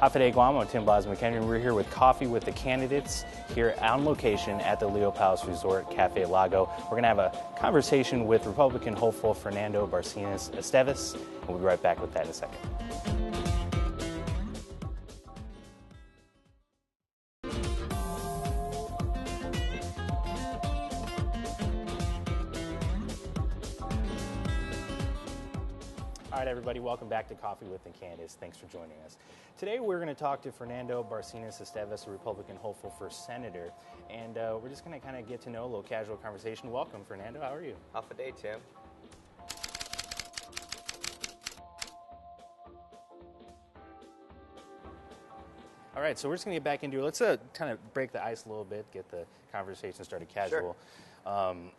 Hafide Guam, I'm Tim Bos McHenry. We're here with Coffee with the Candidates here on location at the Leo Palace Resort Cafe Lago. We're going to have a conversation with Republican hopeful Fernando Barcinas Esteves, and we'll be right back with that in a second. All right, everybody, welcome back to Coffee with the Candidates. Thanks for joining us. Today, we're going to talk to Fernando Barcinas Esteves, a Republican hopeful for senator, and we're just going to kind of get to know a little casual conversation. Welcome, Fernando. How are you? Half a day, Tim. All right, so we're just going to get back into it. Let's kind of break the ice a little bit, get the conversation started casual.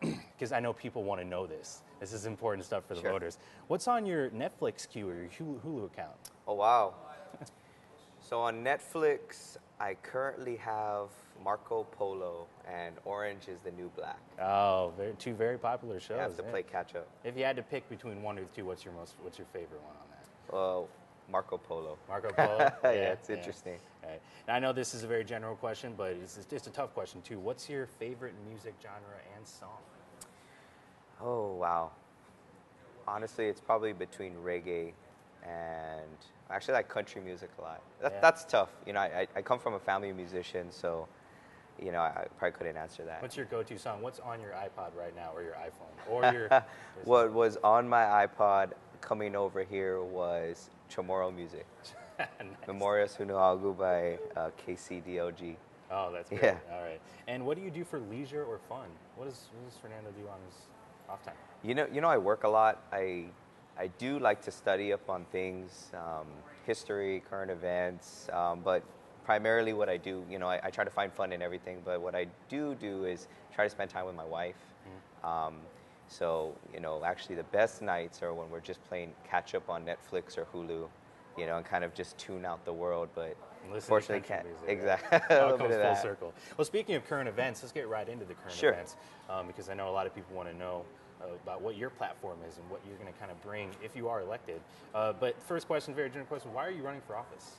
Because I know people want to know this. This is important stuff for the voters. What's on your Netflix queue or your Hulu account? Oh, wow. So on Netflix, I currently have Marco Polo and Orange is the New Black. Oh, two very popular shows. I have to play catch up. If you had to pick between one or two, what's your favorite one on that? Marco Polo. Marco Polo? Yeah, it's interesting. Right. Now, I know this is a very general question, but it's a tough question too. What's your favorite music genre and song? Oh, wow. Honestly, it's probably between reggae and I actually like country music a lot. That's tough. You know, I come from a family of musicians, so you know, I probably couldn't answer that. What's your go-to song? What's on your iPod right now, or your iPhone, or your? What was on my iPod coming over here was Chamorro music. Nice. Memorias Hunuagu by KCDOG. Oh, that's great. Yeah. All right. And what do you do for leisure or fun? What does Fernando do on his off time? You know, I work a lot. I do like to study up on things, history, current events, but primarily what I do, you know, I try to find fun in everything, but what I do is try to spend time with my wife. So, you know, actually the best nights are when we're just playing catch up on Netflix or Hulu, you know, and kind of just tune out the world, but unfortunately can't. Exactly. It all comes full circle. Well, speaking of current events, let's get right into the current events, because I know a lot of people want to know about what your platform is and what you're going to kind of bring if you are elected. But first question, very general question, why are you running for office?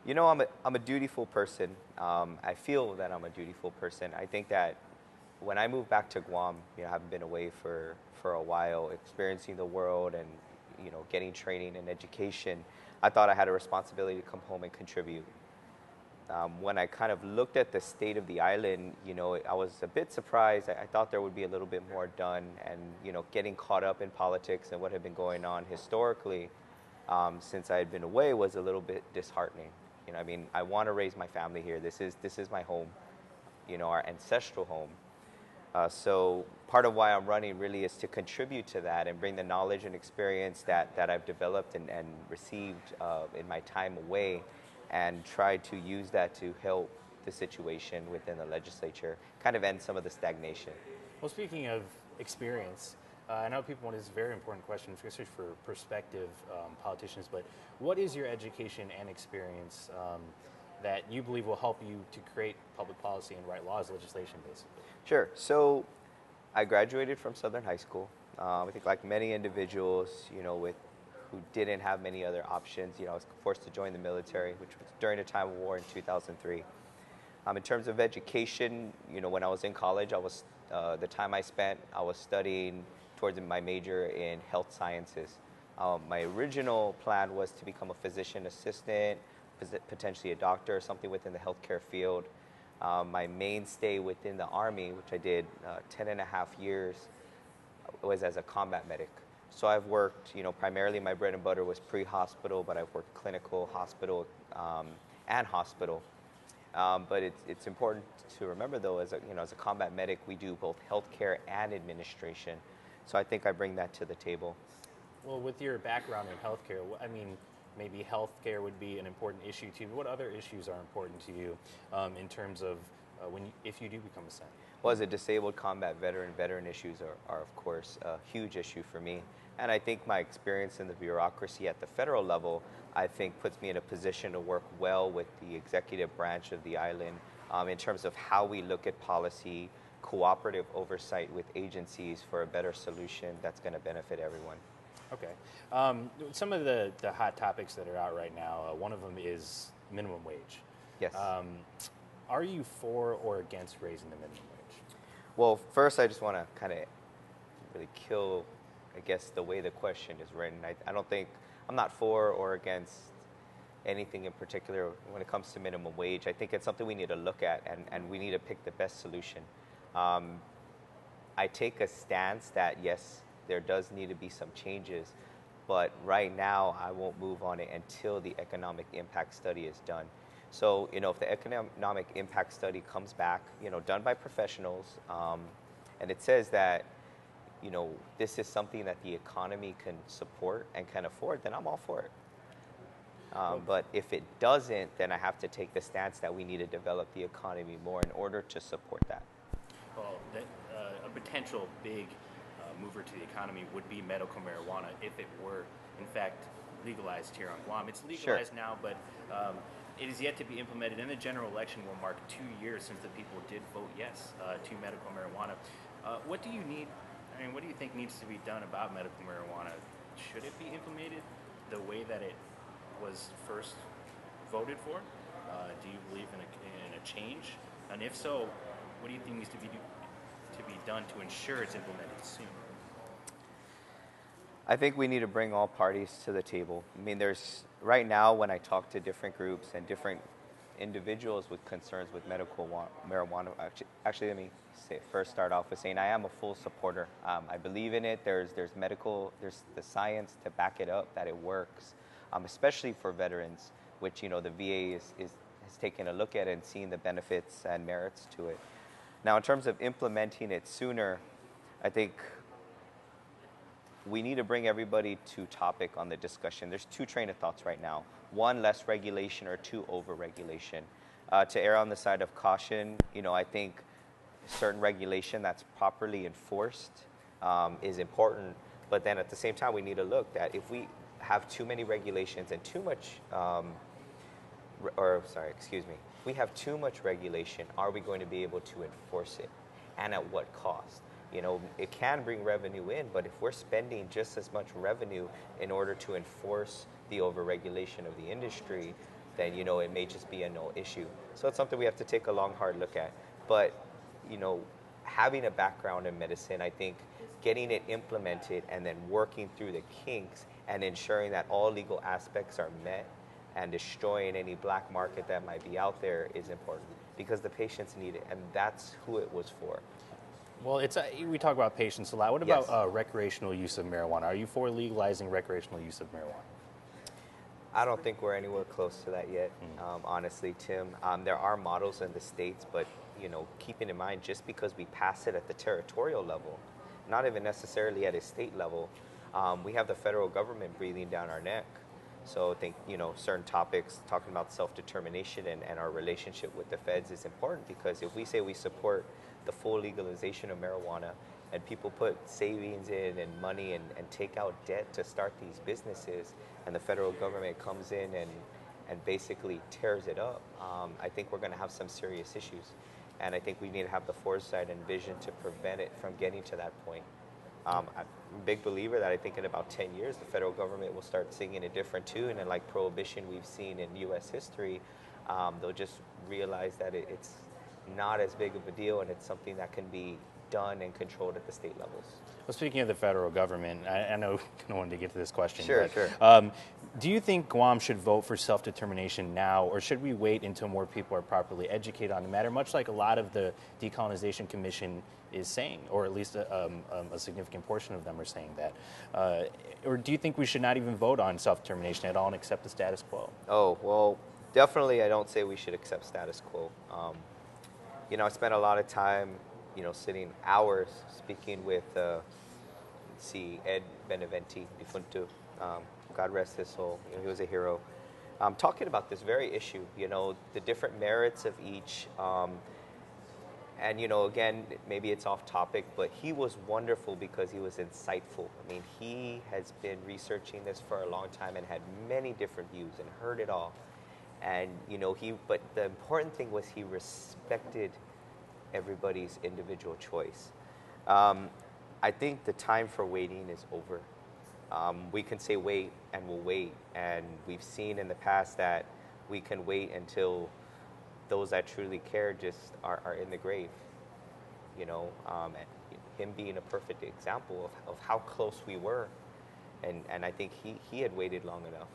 You know, I'm a dutiful person. I feel that I'm a dutiful person. I think that when I moved back to Guam, you know, I haven't been away for a while, experiencing the world and, you know, getting training and education, I thought I had a responsibility to come home and contribute. When I kind of looked at the state of the island, you know, I was a bit surprised. I thought there would be a little bit more done, and, you know, getting caught up in politics and what had been going on historically since I had been away was a little bit disheartening. You know, I mean, I want to raise my family here. This is my home, you know, our ancestral home. So part of why I'm running really is to contribute to that and bring the knowledge and experience that I've developed and received in my time away, and try to use that to help the situation within the legislature, kind of end some of the stagnation. Well, speaking of experience, I know people want this very important question, especially for prospective politicians, but what is your education and experience that you believe will help you to create public policy and write laws, legislation, basically? Sure. So I graduated from Southern High School. I think like many individuals, you know, who didn't have many other options, you know, I was forced to join the military, which was during a time of war in 2003. In terms of education, you know, when I was in college, I was the time I spent, I was studying towards my major in health sciences. My original plan was to become a physician assistant, potentially a doctor or something within the healthcare field. My mainstay within the Army, which I did 10 and a half years, was as a combat medic. So I've worked, you know, primarily my bread and butter was pre-hospital, but I've worked clinical, hospital, and hospital. But it's important to remember, though, as a combat medic, we do both healthcare and administration. So I think I bring that to the table. Well, with your background in healthcare, I mean, maybe healthcare would be an important issue to you. What other issues are important to you in terms of if you do become a senator? Well, as a disabled combat veteran issues are of course a huge issue for me. And I think my experience in the bureaucracy at the federal level, I think, puts me in a position to work well with the executive branch of the island in terms of how we look at policy, cooperative oversight with agencies for a better solution that's going to benefit everyone. Okay. Some of the hot topics that are out right now, one of them is minimum wage. Yes. Are you for or against raising the minimum wage? Well, first, I just want to kind of really kill, I guess, the way the question is written. I don't think, I'm not for or against anything in particular when it comes to minimum wage. I think it's something we need to look at, and we need to pick the best solution. I take a stance that, yes, there does need to be some changes, but right now I won't move on it until the economic impact study is done. So, if the economic impact study comes back, done by professionals, and it says that, this is something that the economy can support and can afford, then I'm all for it. But if it doesn't, then I have to take the stance that we need to develop the economy more in order to support that. Well, a potential big mover to the economy would be medical marijuana if it were, in fact, legalized here on Guam. It's legalized Sure. now, but it is yet to be implemented, and the general election will mark 2 years since the people did vote yes to medical marijuana. What do you need? I mean, what do you think needs to be done about medical marijuana? Should it be implemented the way that it was first voted for? Do you believe in a change? And if so, what do you think needs to be done to ensure it's implemented soon? I think we need to bring all parties to the table. I mean, right now when I talk to different groups and different individuals with concerns with medical marijuana, actually let me first start off with saying I am a full supporter. I believe in it. There's the science to back it up that it works, especially for veterans, which the VA has taken a look at and seen the benefits and merits to it. Now, in terms of implementing it sooner, I think we need to bring everybody to topic on the discussion. There's two train of thoughts right now. One, less regulation, or two, over-regulation. To err on the side of caution, I think certain regulation that's properly enforced is important. But then at the same time, we need to look that if we have too many regulations and too much, if we have too much regulation, are we going to be able to enforce it? And at what cost? It can bring revenue in, but if we're spending just as much revenue in order to enforce the overregulation of the industry, then, it may just be a no issue. So it's something we have to take a long, hard look at. But, having a background in medicine, I think getting it implemented and then working through the kinks and ensuring that all legal aspects are met and destroying any black market that might be out there is important because the patients need it, and that's who it was for. Well, we talk about patients a lot. What Yes. about recreational use of marijuana? Are you for legalizing recreational use of marijuana? I don't think we're anywhere close to that yet, honestly, Tim. There are models in the states, but keeping in mind, just because we pass it at the territorial level, not even necessarily at a state level, we have the federal government breathing down our neck. So I think certain topics, talking about self-determination and our relationship with the feds is important, because if we say we support the full legalization of marijuana and people put savings in and money and take out debt to start these businesses, and the federal government comes in and basically tears it up, I think we're going to have some serious issues. And I think we need to have the foresight and vision to prevent it from getting to that point. I'm a big believer that I think in about 10 years, the federal government will start singing a different tune, and like prohibition we've seen in U.S. history, they'll just realize that it's not as big of a deal, and it's something that can be done and controlled at the state levels. Well, speaking of the federal government, I know I wanted to get to this question. Sure, but, sure. Do you think Guam should vote for self-determination now, or should we wait until more people are properly educated on the matter, much like a lot of the Decolonization Commission is saying, or at least a significant portion of them are saying that? Or do you think we should not even vote on self-determination at all and accept the status quo? Oh, well, definitely I don't say we should accept status quo. I spent a lot of time, sitting hours speaking with, Ed Beneventi, defunto, God rest his soul. He was a hero. Talking about this very issue, the different merits of each. And, again, maybe it's off topic, but he was wonderful because he was insightful. I mean, he has been researching this for a long time and had many different views and heard it all. And, but the important thing was he respected everybody's individual choice. I think the time for waiting is over. We can say wait, and we'll wait. And we've seen in the past that we can wait until those that truly care just are in the grave. You know, and him being a perfect example of how close we were. And I think he had waited long enough.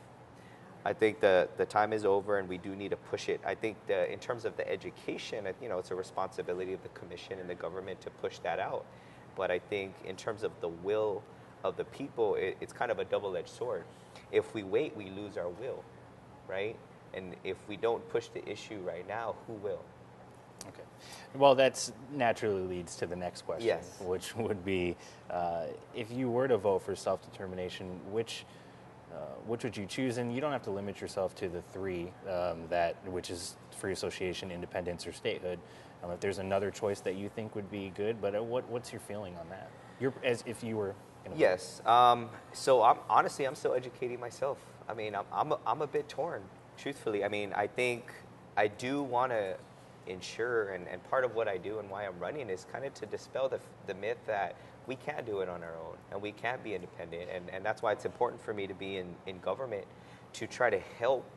I think the time is over, and we do need to push it. I think in terms of the education, you know, it's a responsibility of the commission and the government to push that out. But I think in terms of the will of the people, it's kind of a double-edged sword. If we wait, we lose our will, right? And if we don't push the issue right now, who will? Okay. Well, that naturally leads to the next question, Yes. which would be, if you were to vote for self-determination, which would you choose? And you don't have to limit yourself to the three, which is free association, independence, or statehood. If there's another choice that you think would be good, but what's your feeling on that? As if you were. Yes. So I'm still educating myself. I mean, I'm a bit torn, truthfully. I mean, I think I do want to ensure, and part of what I do and why I'm running is kind of to dispel the myth that we can't do it on our own and we can't be independent. And that's why it's important for me to be in government, to try to help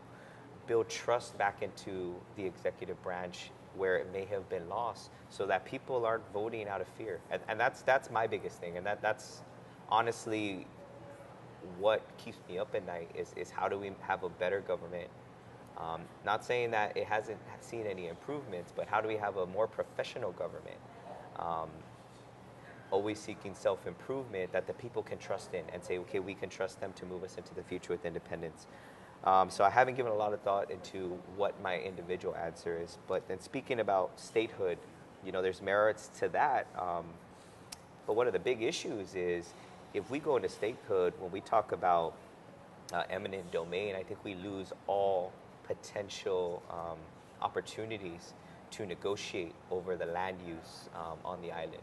build trust back into the executive branch where it may have been lost, so that people aren't voting out of fear. And that's my biggest thing. And that's honestly what keeps me up at night is how do we have a better government? Not saying that it hasn't seen any improvements, but how do we have a more professional government? Always seeking self-improvement that the people can trust in and say, okay, we can trust them to move us into the future with independence. So I haven't given a lot of thought into what my individual answer is. But then speaking about statehood, you know, there's merits to that. But one of the big issues is if we go into statehood, when we talk about eminent domain, I think we lose all potential opportunities to negotiate over the land use on the island.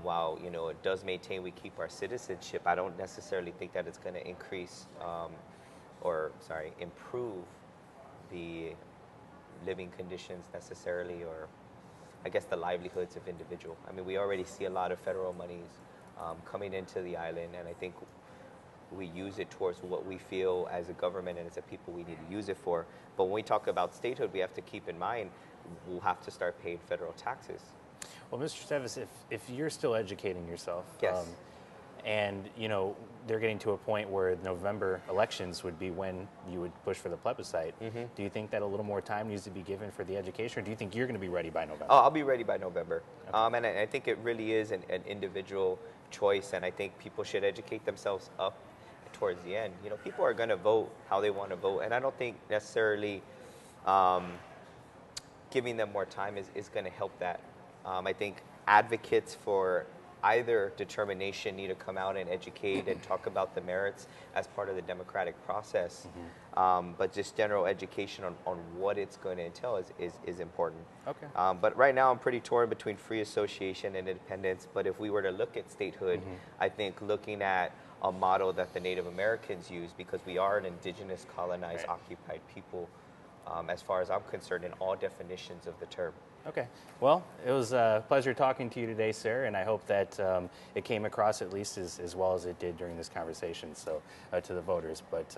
While, you know, it does maintain we keep our citizenship, I don't necessarily think that it's going to improve the living conditions necessarily, or I guess the livelihoods of individual. I mean, we already see a lot of federal monies coming into the island, and I think we use it towards what we feel as a government and as a people we need to use it for. But when we talk about statehood, we have to keep in mind we'll have to start paying federal taxes. Well, Mr. Stevis, if you're still educating yourself, Yes. And you know they're getting to a point where November elections would be when you would push for the plebiscite. Mm-hmm. Do you think that a little more time needs to be given for the education, or do you think you're going to be ready by November? Oh, I'll be ready by November. Okay. And I think it really is an individual choice, and I think people should educate themselves up towards the end. You know, people are going to vote how they want to vote, and I don't think necessarily giving them more time is going to help that. I think advocates for either determination need to come out and educate and talk about the merits as part of the democratic process. Mm-hmm. But just general education on what it's going to entail is important. Okay. But right now I'm pretty torn between free association and independence. But if we were to look at statehood, Mm-hmm. I think looking at a model that the Native Americans use, because we are an indigenous, colonized, Right. occupied people, as far as I'm concerned, in all definitions of the term. Okay. Well, it was a pleasure talking to you today, sir, and I hope that it came across at least as well as it did during this conversation, so to the voters. But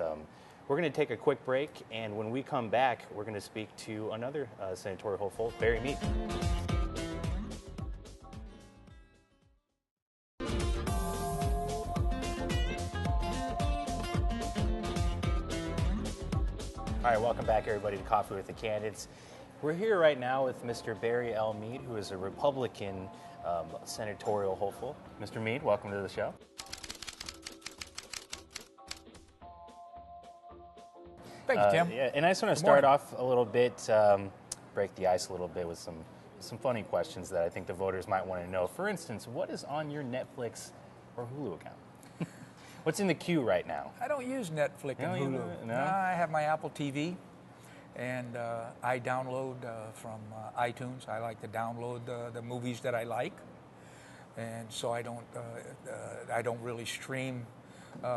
we're going to take a quick break, and when we come back, we're going to speak to another senatorial hopeful, Barry Mead. All right, welcome back, everybody, to Coffee with the Candidates. We're here right now with Mr. Barry L. Mead, who is a Republican senatorial hopeful. Mr. Mead, welcome to the show. Thank you, Tim. Yeah, and I just want to start off a little bit, break the ice a little bit with some funny questions that I think the voters might want to know. For instance, what is on your Netflix or Hulu account? What's in the queue right now? I don't use Netflix and you Hulu. don't? No? I have my Apple TV, and I download from iTunes. I like to download the movies that I like, and so I don't really stream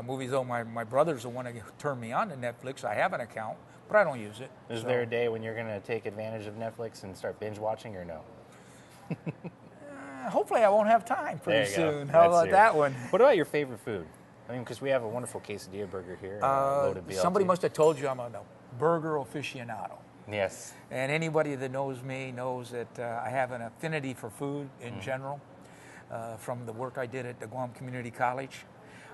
movies. Though my brother's the one that turned me on to Netflix. I have an account, but I don't use it. Is there a day when you're going to take advantage of Netflix and start binge watching, or no? Hopefully, I won't have time There pretty you go. soon. How That's about it. that one? What about your favorite food? I mean, because we have a wonderful quesadilla burger here, loaded BLT. Somebody must have told you I'm a burger aficionado. Yes. And anybody that knows me knows that I have an affinity for food in general from the work I did at the Guam Community College.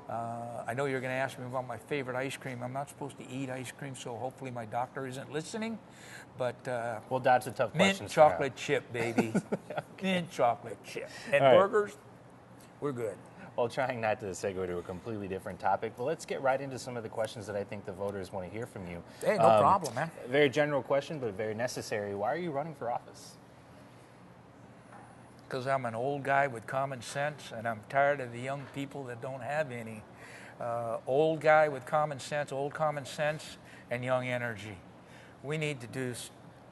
I know you're going to ask me about my favorite ice cream. I'm not supposed to eat ice cream, so hopefully my doctor isn't listening. But Well, that's a tough question. mint chocolate chip, baby. Mint chocolate chip. And All right. burgers, we're good. Well, trying not to segue to a completely different topic, but let's get right into some of the questions that I think the voters want to hear from you. Hey, no problem, man. Very general question, but very necessary. Why are you running for office? Because I'm an old guy with common sense, and I'm tired of the young people that don't have any. Old guy with common sense, old common sense, and young energy. We need to do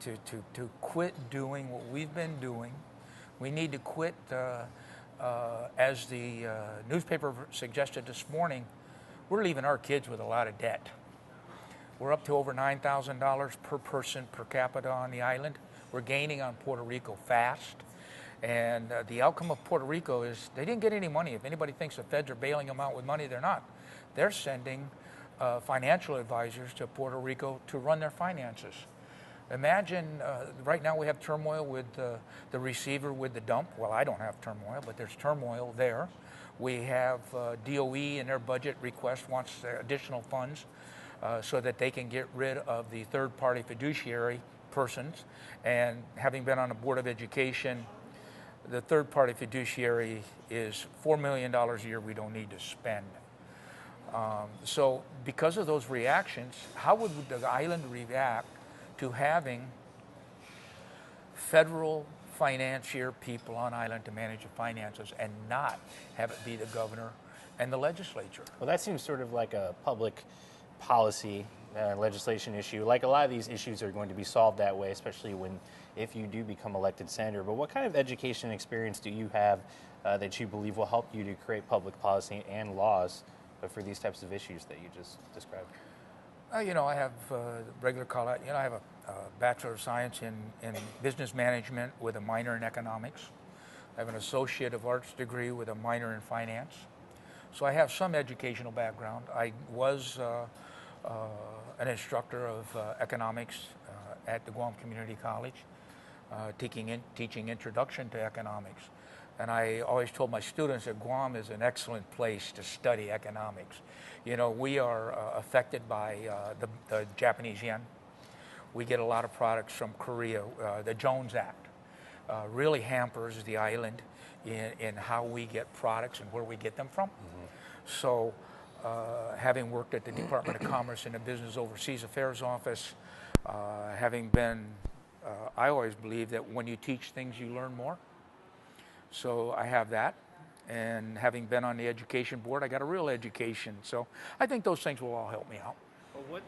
to quit doing what we've been doing. We need to quit, as the newspaper suggested this morning, we're leaving our kids with a lot of debt. We're up to over $9,000 per person per capita on the island. We're gaining on Puerto Rico fast. And the outcome of Puerto Rico is they didn't get any money. If anybody thinks the feds are bailing them out with money, they're not. They're sending financial advisors to Puerto Rico to run their finances. Imagine right now we have turmoil with the receiver with the dump. Well, I don't have turmoil, but there's turmoil there. We have DOE in their budget request wants additional funds so that they can get rid of the third-party fiduciary persons. And having been on the Board of Education, the third-party fiduciary is $4 million a year we don't need to spend. So because of those reactions, how would the island react to having federal financier people on island to manage the finances and not have it be the governor and the legislature? Well, that seems sort of like a public policy legislation issue. Like a lot of these issues are going to be solved that way, especially if you do become elected senator. But what kind of education experience do you have that you believe will help you to create public policy and laws for these types of issues that you just described? I have regular college. I have a Bachelor of Science in Business Management with a minor in Economics. I have an Associate of Arts degree with a minor in Finance. So I have some educational background. I was an instructor of economics at the Guam Community College, teaching Introduction to Economics. And I always told my students that Guam is an excellent place to study economics. We are affected by the Japanese yen. We get a lot of products from Korea. The Jones Act really hampers the island in how we get products and where we get them from. So having worked at the Department of Commerce in the Business Overseas Affairs Office, having been, I always believe that when you teach things, you learn more. So I have that. And having been on the education board, I got a real education. So I think those things will all help me out. Well,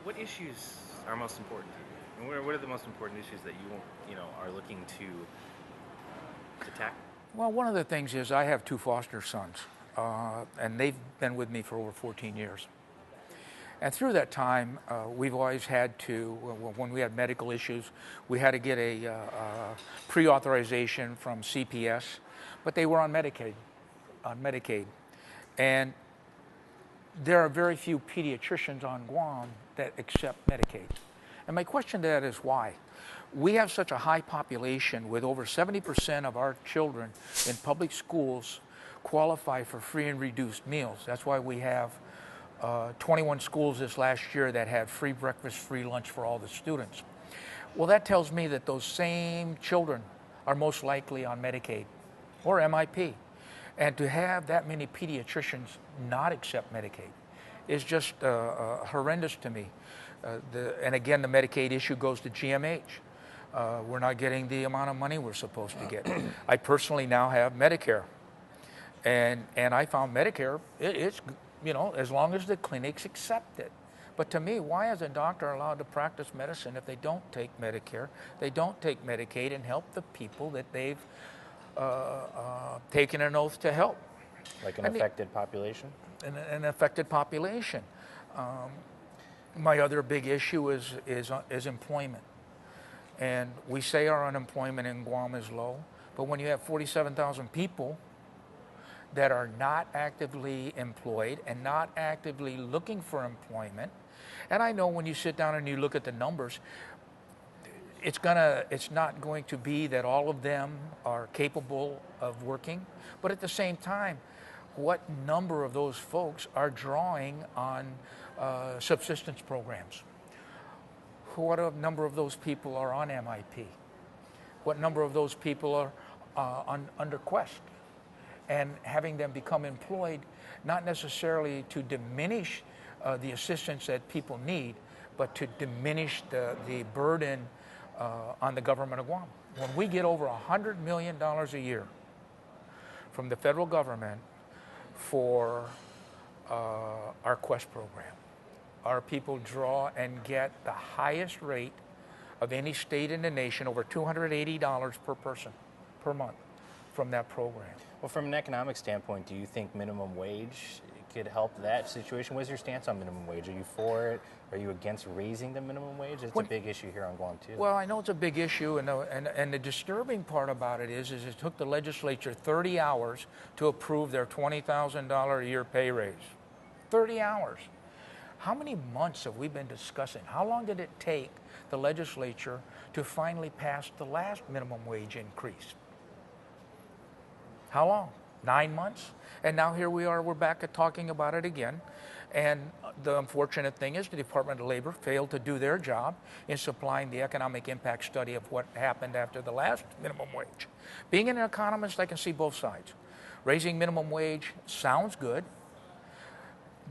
what issues are most important to you? And what are the most important issues that you are looking to tackle? Well, one of the things is I have two foster sons, and they've been with me for over 14 years. And through that time, we've always had to, when we had medical issues, we had to get a pre-authorization from CPS, but they were on Medicaid. And there are very few pediatricians on Guam that accept Medicaid. And my question to that is why? We have such a high population with over 70% of our children in public schools qualify for free and reduced meals. That's why we have 21 schools this last year that had free breakfast, free lunch for all the students. Well, that tells me that those same children are most likely on Medicaid or MIP. And to have that many pediatricians not accept Medicaid is just horrendous to me. And again, the Medicaid issue goes to GMH. We're not getting the amount of money we're supposed to get. I personally now have Medicare. And I found Medicare, it's, as long as the clinics accept it. But to me, why is a doctor allowed to practice medicine if they don't take Medicare, they don't take Medicaid and help the people that they've taken an oath to help? Like an affected population? An affected population. My other big issue is employment. And we say our unemployment in Guam is low, but when you have 47,000 people that are not actively employed and not actively looking for employment. And I know when you sit down and you look at the numbers, it's not going to be that all of them are capable of working, but at the same time, what number of those folks are drawing on subsistence programs? What a number of those people are on MIP? What number of those people are under Quest? And having them become employed, not necessarily to diminish the assistance that people need, but to diminish the burden on the government of Guam. When we get over $100 million a year from the federal government for our Quest program, our people draw and get the highest rate of any state in the nation, over $280 per person per month from that program. Well, from an economic standpoint, do you think minimum wage could help that situation? What's your stance on minimum wage? Are you for it? Are you against raising the minimum wage? It's a big issue here on Guam, too. Well, I know it's a big issue, and the disturbing part about it is it took the legislature 30 hours to approve their $20,000 a year pay raise. 30 hours. How many months have we been discussing? How long did it take the legislature to finally pass the last minimum wage increase? How long? 9 months? And now here we are, we're back at talking about it again. And the unfortunate thing is the Department of Labor failed to do their job in supplying the economic impact study of what happened after the last minimum wage. Being an economist, I can see both sides. Raising minimum wage sounds good,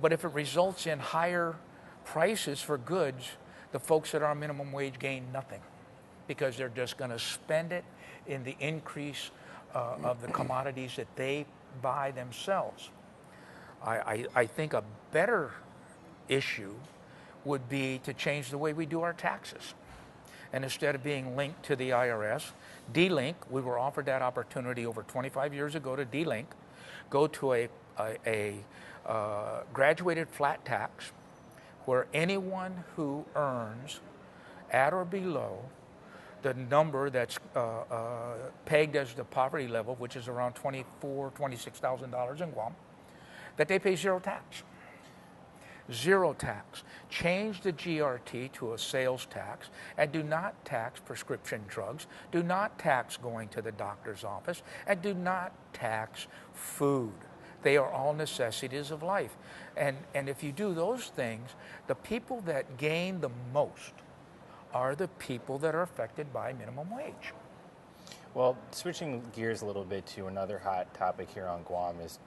but if it results in higher prices for goods, the folks that are on minimum wage gain nothing because they're just going to spend it in the increase of the commodities that they buy themselves. I think a better issue would be to change the way we do our taxes. And instead of being linked to the IRS, D-Link, we were offered that opportunity over 25 years ago to D-Link, go to a graduated flat tax where anyone who earns at or below the number that's pegged as the poverty level, which is around $24,000, $26,000 in Guam, that they pay zero tax. Zero tax. Change the GRT to a sales tax and do not tax prescription drugs, do not tax going to the doctor's office, and do not tax food. They are all necessities of life. And if you do those things, the people that gain the most are the people that are affected by minimum wage. Well, switching gears a little bit to another hot topic here on Guam is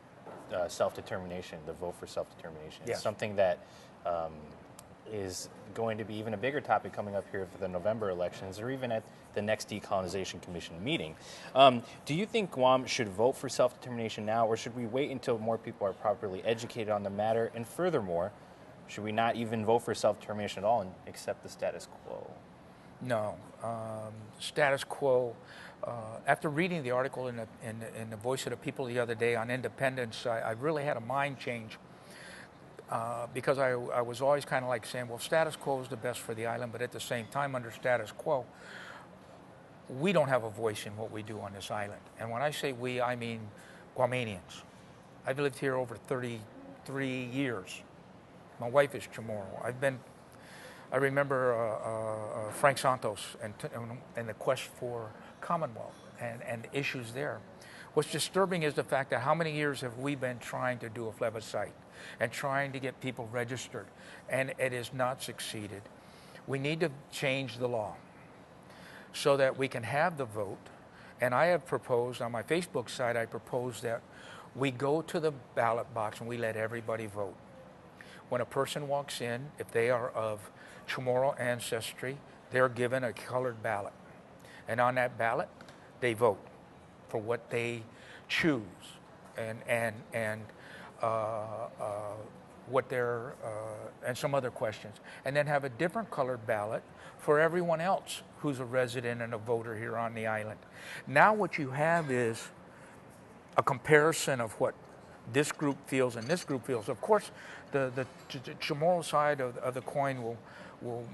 self-determination, the vote for self-determination. Yes. It's something that is going to be even a bigger topic coming up here for the November elections or even at the next Decolonization Commission meeting. Do you think Guam should vote for self-determination now, or should we wait until more people are properly educated on the matter? And furthermore, should we not even vote for self-determination at all and accept the status quo? No. Status quo. After reading the article in the Voice of the People the other day on independence, I really had a mind change because I was always kind of like saying, well, status quo is the best for the island, but at the same time, under status quo, we don't have a voice in what we do on this island. And when I say we, I mean Guamanians. I've lived here over 33 years. My wife is Chamorro. I remember Frank Santos and the quest for Commonwealth and issues there. What's disturbing is the fact that how many years have we been trying to do a plebiscite and trying to get people registered, and it has not succeeded. We need to change the law so that we can have the vote. And I have proposed, on my Facebook site, I proposed that we go to the ballot box and we let everybody vote. When a person walks in, if they are of Chamorro ancestry, they're given a colored ballot. And on that ballot, they vote for what they choose and what their and some other questions. And then have a different colored ballot for everyone else who's a resident and a voter here on the island. Now what you have is a comparison of what this group feels and this group feels. Of course, the Chamorro side of the coin will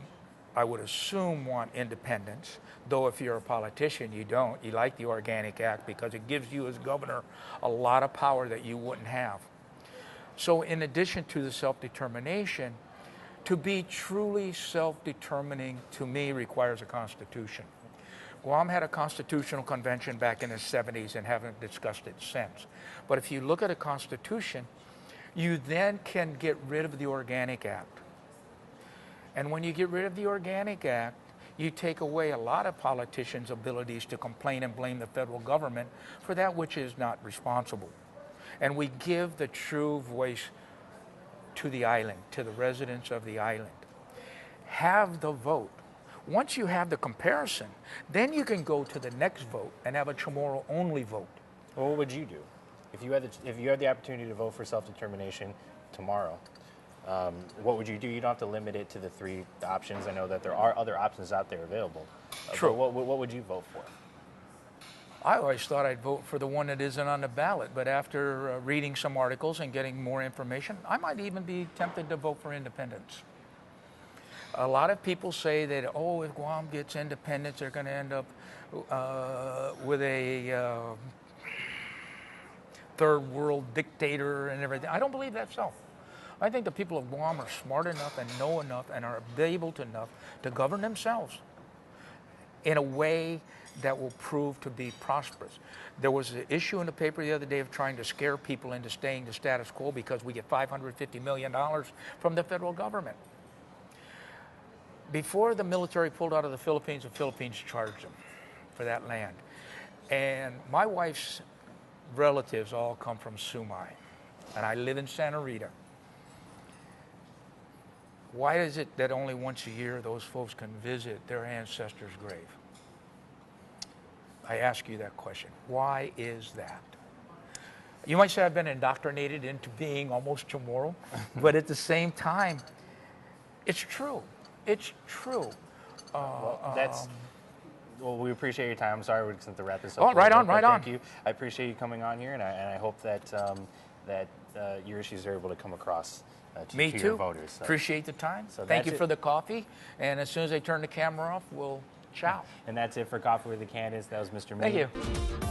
I would assume, want independence, though if you're a politician, you don't. You like the Organic Act because it gives you as governor a lot of power that you wouldn't have. So in addition to the self-determination, to be truly self-determining to me requires a constitution. Guam had a constitutional convention back in the 70s and haven't discussed it since. But if you look at a constitution, you then can get rid of the Organic Act. And when you get rid of the Organic Act, you take away a lot of politicians' abilities to complain and blame the federal government for that which is not responsible. And we give the true voice to the island, to the residents of the island. Have the vote. Once you have the comparison, then you can go to the next vote and have a Chamorro-only vote. Well, what would you do if you had the opportunity to vote for self-determination tomorrow? What would you do? You don't have to limit it to the three options. I know that there are other options out there available. True. But what would you vote for? I always thought I'd vote for the one that isn't on the ballot, but after reading some articles and getting more information, I might even be tempted to vote for independence. A lot of people say that, oh, if Guam gets independence, they're going to end up with a third world dictator and everything. I don't believe that's so. I think the people of Guam are smart enough and know enough and are able enough to govern themselves in a way that will prove to be prosperous. There was an issue in the paper the other day of trying to scare people into staying the status quo because we get $550 million from the federal government. Before the military pulled out of the Philippines charged them for that land. And my wife's relatives all come from Sumai, and I live in Santa Rita. Why is it that only once a year those folks can visit their ancestors' grave? I ask you that question. Why is that? You might say I've been indoctrinated into being almost Chamorro, but at the same time, it's true. It's true. Well, we appreciate your time. I'm sorry we're going to wrap this up. Oh, right on. Thank you. I appreciate you coming on here, and I hope that your issues are able to come across to your voters. So. Appreciate the time. So Thank you for the coffee. And as soon as I turn the camera off, we'll ciao. And that's it for Coffee with the Candidates. That was Mr. Thank Mee. you.